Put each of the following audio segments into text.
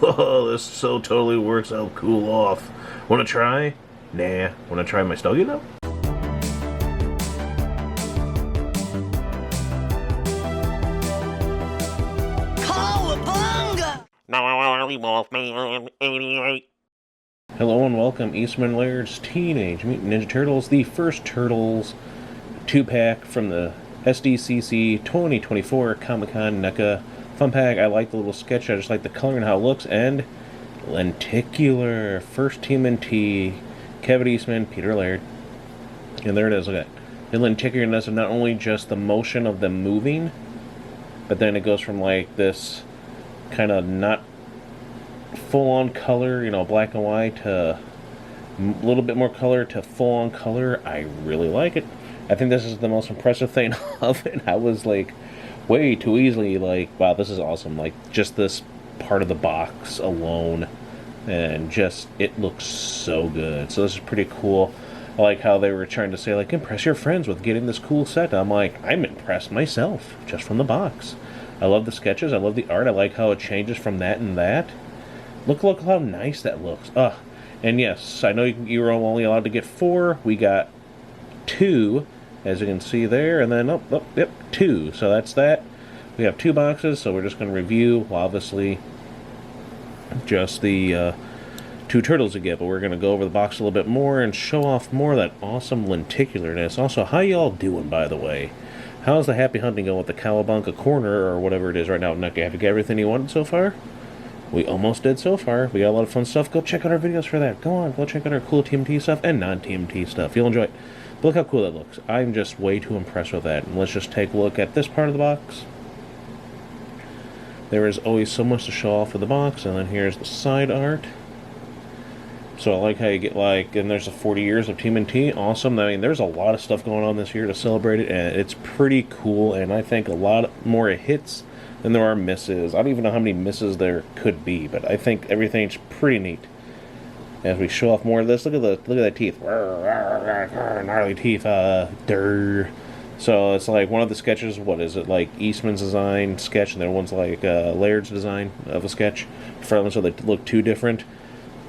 Whoa, this so totally works out cool off. Wanna try? Nah. Wanna try my stogie though? Cowabunga! Hello and welcome, Eastman Laird's Teenage Mutant Ninja Turtles, the first Turtles 2-pack from the SDCC 2024 Comic-Con NECA Fun Pack. I like the little sketch, I just like the color and how it looks, and lenticular, first TMNT, Kevin Eastman, Peter Laird. And there it is, look at that. The lenticularness of not only just the motion of them moving, but then it goes from like this kind of not full-on color, you know, black and white, to a little bit more color to full-on color. I really like it. I think this is the most impressive thing of it. I was like way too easily like, wow, this is awesome. Like just this part of the box alone, and just it looks so good. So this is pretty cool. I like how they were trying to say like, impress your friends with getting this cool set. I'm like, I'm impressed myself just from the box. I love the sketches, I love the art, I like how it changes from that and that. Look how nice that looks. And yes, I know you were only allowed to get 4. We got 2, as you can see there, and then, yep, 2. So that's that. We have 2 boxes, so we're just going to review, obviously, just the 2 turtles to get, but we're going to go over the box a little bit more and show off more of that awesome lenticularness. Also, how y'all doing, by the way? How's the happy hunting going with the Cowabunga corner, or whatever it is right now? Have you got everything you wanted so far? We almost did so far. We got a lot of fun stuff. Go check out our videos for that. Go on, go check out our cool TMT stuff and non-TMT stuff. You'll enjoy it. But look how cool that looks. I'm just way too impressed with that. And let's just take a look at this part of the box. There is always so much to show off of the box, and then here's the side art. So I like how you get like, and there's the 40 years of TMNT. Awesome. I mean, there's a lot of stuff going on this year to celebrate it, and it's pretty cool. And I think a lot more hits than there are misses. I don't even know how many misses there could be, but I think everything's pretty neat. As we show off more of this, look at that teeth, gnarly teeth. So it's like one of the sketches. What is it, like Eastman's design sketch, and then one's like Laird's design of a sketch, so they look 2 different.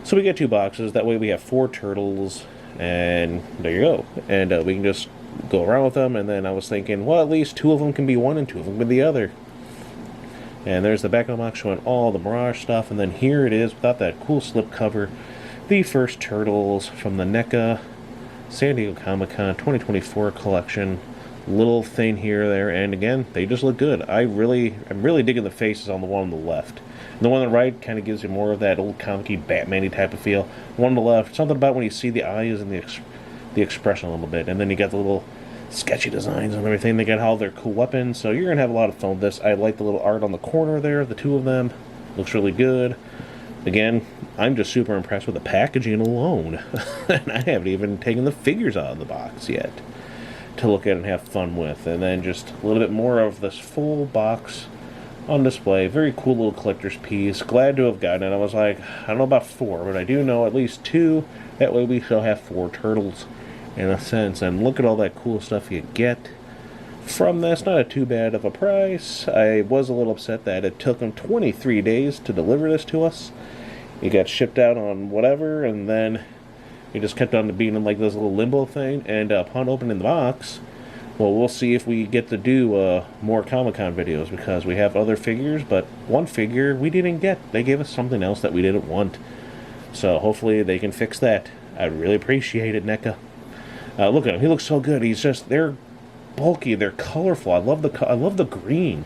So we get 2 boxes. That way we have 4 turtles, and there you go. And we can just go around with them. And then I was thinking, well, at least 2 of them can be one and 2 of them can be the other. And there's the back of the box showing all the Mirage stuff. And then here it is, without that cool slip cover, the first Turtles from the NECA San Diego Comic-Con 2024 collection. Little thing here, there, and again, they just look good. I'm really digging the faces on the one on the left. And the one on the right kind of gives you more of that old comic-y Batman-y type of feel. The one on the left, something about when you see the eyes and the expression a little bit. And then you got the little sketchy designs and everything. They got all their cool weapons, so you're gonna have a lot of fun with this. I like the little art on the corner there, the 2 of them. Looks really good. Again, I'm just super impressed with the packaging alone. And I haven't even taken the figures out of the box yet to look at and have fun with. And then just a little bit more of this full box on display. Very cool little collector's piece. Glad to have gotten it. I was like, I don't know about 4, but I do know at least 2. That way we shall have 4 turtles in a sense. And look at all that cool stuff you get from this. Not too bad of a price. I was a little upset that it took them 23 days to deliver this to us. It got shipped out on whatever, and then it just kept on being in like this little limbo thing. And upon opening the box, well, we'll see if we get to do more Comic-Con videos, because we have other figures, but one figure we didn't get. They gave us something else that we didn't want. So hopefully they can fix that. I'd really appreciate it, NECA. Look at him. He looks so good. They're bulky. They're colorful. I love the green.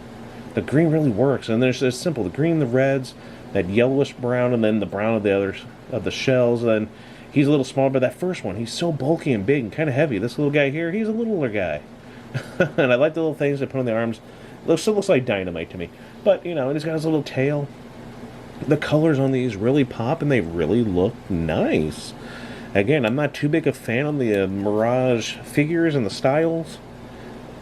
The green really works. And there's this simple. The green, the reds, that yellowish brown, and then the brown of the others of the shells. And then he's a little smaller, but that first one, he's so bulky and big and kind of heavy. This little guy here, he's a littler guy. And I like the little things they put on the arms. Still looks like dynamite to me. But, you know, and he's got his little tail. The colors on these really pop, and they really look nice. Again, I'm not too big a fan on the Mirage figures and the styles.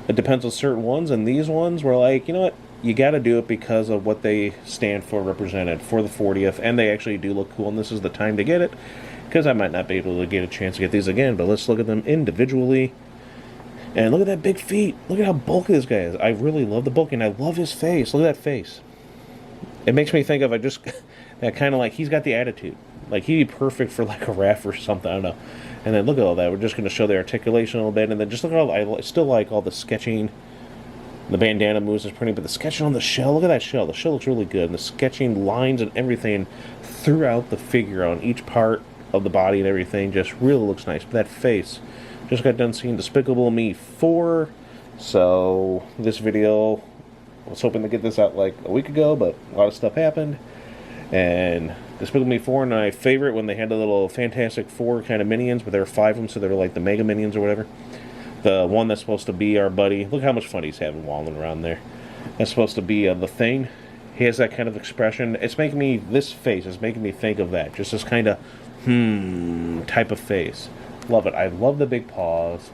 It depends on certain ones, and these ones were like, you know what? You got to do it because of what they stand for, represented for the 40th, and they actually do look cool, and this is the time to get it, because I might not be able to get a chance to get these again. But let's look at them individually. And look at that big feet. Look at how bulky this guy is. I really love the bulk, and I love his face. Look at that face. It makes me think of, that kind of like, he's got the attitude. Like, he'd be perfect for like a ref or something, I don't know. And then look at all that. We're just going to show the articulation a little bit, and then just look at all, I still like all the sketching. The bandana moves is pretty, but the sketching on the shell, look at that shell. The shell looks really good, and the sketching lines and everything throughout the figure on each part of the body and everything just really looks nice. But that face, just got done seeing Despicable Me 4, so this video, I was hoping to get this out like a week ago, but a lot of stuff happened, and Despicable Me 4, and my favorite when they had the little Fantastic Four kind of minions, but there were 5 of them, so they were like the Mega Minions or whatever. The one that's supposed to be our buddy, look how much fun he's having walling around there. That's supposed to be the Thing. He has that kind of expression. It's making me, this face is making me think of that. Just this kind of, type of face. Love it. I love the big paws,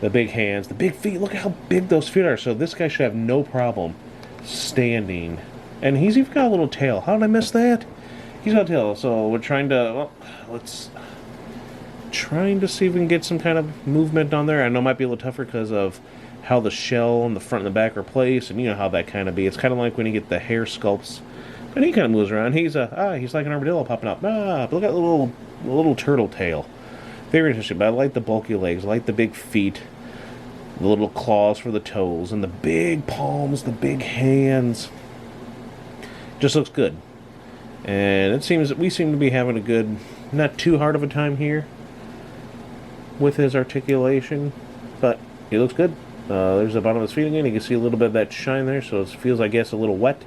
the big hands, the big feet. Look at how big those feet are. So this guy should have no problem standing. And he's even got a little tail. How did I miss that? He's got a tail. So we're trying to, well, let's... trying to see if we can get some kind of movement on there. I know it might be a little tougher because of how the shell and the front and the back are placed, and you know how that kind of be. It's kind of like when you get the hair sculpts, and he kind of moves around. He's he's like an armadillo popping up. But look at the little turtle tail. Very interesting. But I like the bulky legs. I like the big feet, the little claws for the toes, and the big palms, the big hands. Just looks good. And it seems that we seem to be having a good, not too hard of a time here with his articulation, but he looks good. There's the bottom of his feet again. You can see a little bit of that shine there, so it feels, I guess, a little wet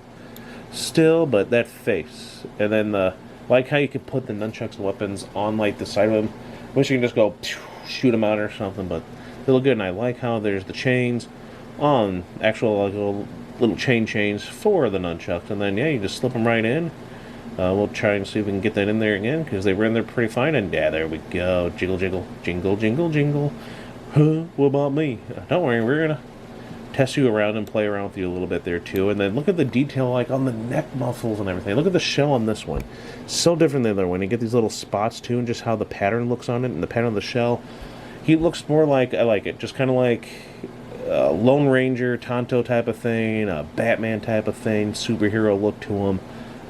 still, but that face. And then like how you could put the nunchucks and weapons on like the side of him. Wish you can just go shoot them out or something, but they look good. And I like how there's the chains on actual like little chains for the nunchucks, and then yeah, you just slip them right in. We'll try and see if we can get that in there again, because they were in there pretty fine, and yeah, there we go. Jiggle, jiggle, jingle, jingle, jingle. Huh, what about me? Don't worry, we're going to test you around and play around with you a little bit there, too. And then look at the detail, like, on the neck muscles and everything. Look at the shell on this one. So different than the other one. You get these little spots, too, and just how the pattern looks on it, and the pattern of the shell. He looks more like, I like it, just kind of like a Lone Ranger, Tonto type of thing, a Batman type of thing, superhero look to him.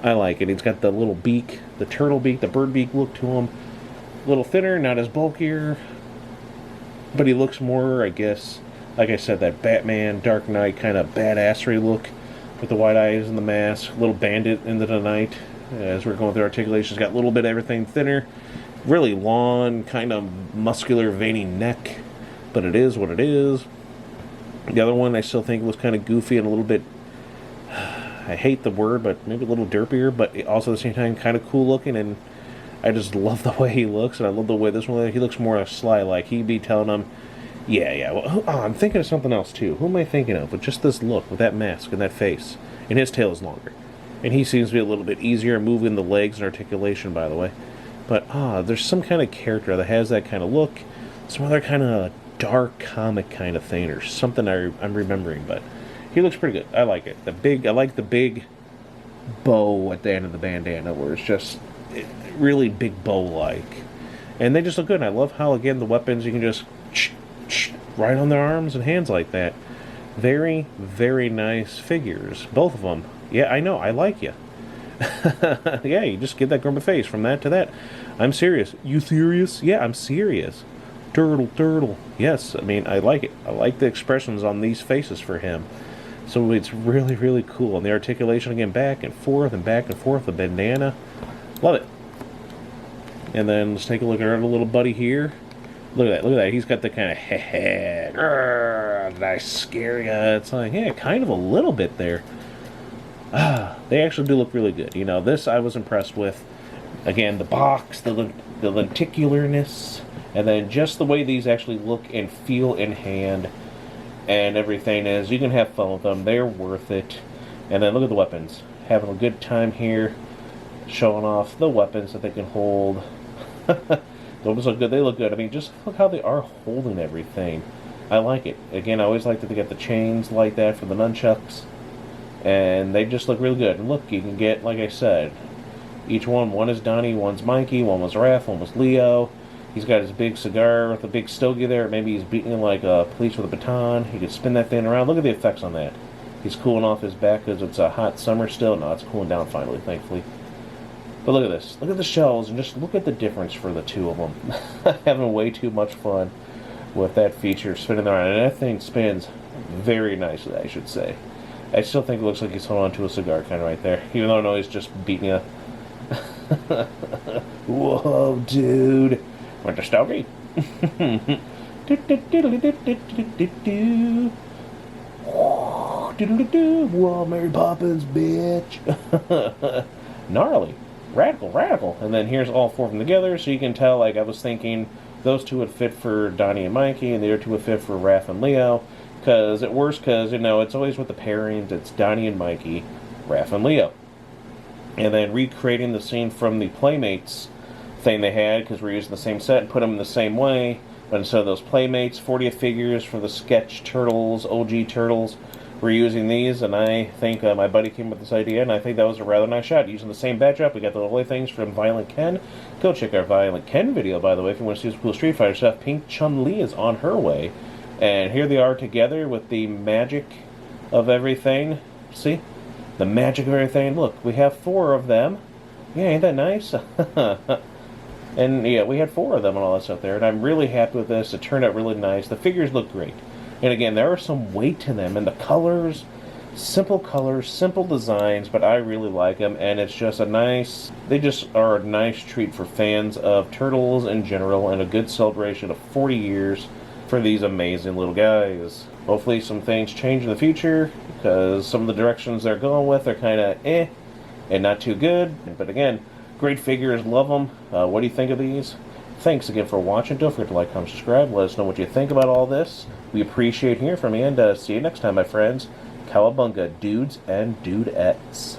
I like it. He's got the little beak, the turtle beak, the bird beak look to him. A little thinner, not as bulkier. But he looks more, I guess, like I said, that Batman, Dark Knight kind of badassery look with the white eyes and the mask. Little bandit into the night. As we're going through articulations, got a little bit of everything thinner. Really long, kind of muscular, veiny neck. But it is what it is. The other one I still think was kind of goofy and a little bit, I hate the word, but maybe a little derpier, but also at the same time kind of cool looking, and I just love the way he looks, and I love the way this one, he looks more sly, like he'd be telling them, yeah, well, I'm thinking of something else too. Who am I thinking of? With just this look, with that mask and that face, and his tail is longer. And he seems to be a little bit easier moving the legs and articulation, by the way. But, there's some kind of character that has that kind of look, some other kind of dark comic kind of thing, or something I'm remembering, but he looks pretty good. I like it. I like the big bow at the end of the bandana, where it's just really big bow-like. And they just look good. And I love how, again, the weapons, you can just right on their arms and hands like that. Very, very nice figures. Both of them. Yeah, I know. I like you. Yeah, you just get that grumpy face from that to that. I'm serious. You serious? Yeah, I'm serious. Turtle. Yes, I mean, I like it. I like the expressions on these faces for him. So it's really, really cool. And the articulation, again, back and forth, the bandana. Love it. And then let's take a look at our little buddy here. Look at that. He's got the kind of head. Nice, scary. It's like, yeah, kind of a little bit there. They actually do look really good. You know, this I was impressed with. Again, the box, the lenticularness, and then just the way these actually look and feel in hand. And everything is, you can have fun with them. They're worth it. And then look at the weapons. Having a good time here. Showing off the weapons that they can hold. Those look good. They look good. I mean, just look how they are holding everything. I like it. Again, I always like that they get the chains like that for the nunchucks. And they just look really good. And look, you can get, like I said, each one is Donnie, one's Mikey, one was Raph, one was Leo. He's got his big cigar with a big stogie there. Maybe he's beating him like a police with a baton. He could spin that thing around. Look at the effects on that. He's cooling off his back because it's a hot summer still. No, it's cooling down finally, thankfully. But look at this. Look at the shells, and just look at the difference for the two of them. Having way too much fun with that feature spinning around. And that thing spins very nicely, I should say. I still think it looks like he's holding on to a cigar kind of right there. Even though I know he's just beating a... Whoa, dude. Went to Stogie. Whoa, Mary Poppins, bitch. Gnarly. Radical. And then here's all four of them together, so you can tell, like, I was thinking those two would fit for Donnie and Mikey, and the other two would fit for Raph and Leo. Because it works, because, you know, it's always with the pairings, it's Donnie and Mikey, Raph and Leo. And then recreating the scene from the Playmates thing they had, because we're using the same set and put them in the same way. But instead of those Playmates 40th figures for the sketch Turtles, OG Turtles, we're using these, and I think my buddy came up with this idea, and I think that was a rather nice shot. Using the same backdrop, we got the lovely things from Violent Ken. Go check our Violent Ken video, by the way, if you want to see some cool Street Fighter stuff. Pink Chun-Li is on her way. And here they are together with the magic of everything. See? The magic of everything. Look, we have 4 of them. Yeah, ain't that nice? And yeah, we had 4 of them and all that stuff there. And I'm really happy with this. It turned out really nice. The figures look great. And again, there are some weight to them. And the colors, simple designs, but I really like them. And it's just a nice, they just are a nice treat for fans of Turtles in general. And a good celebration of 40 years for these amazing little guys. Hopefully some things change in the future, because some of the directions they're going with are kind of and not too good. But again, great figures, love them. What do you think of these? Thanks again for watching. Don't forget to like, comment, subscribe. Let us know what you think about all this. We appreciate hearing from you, and see you next time, my friends. Cowabunga, dudes and dudettes.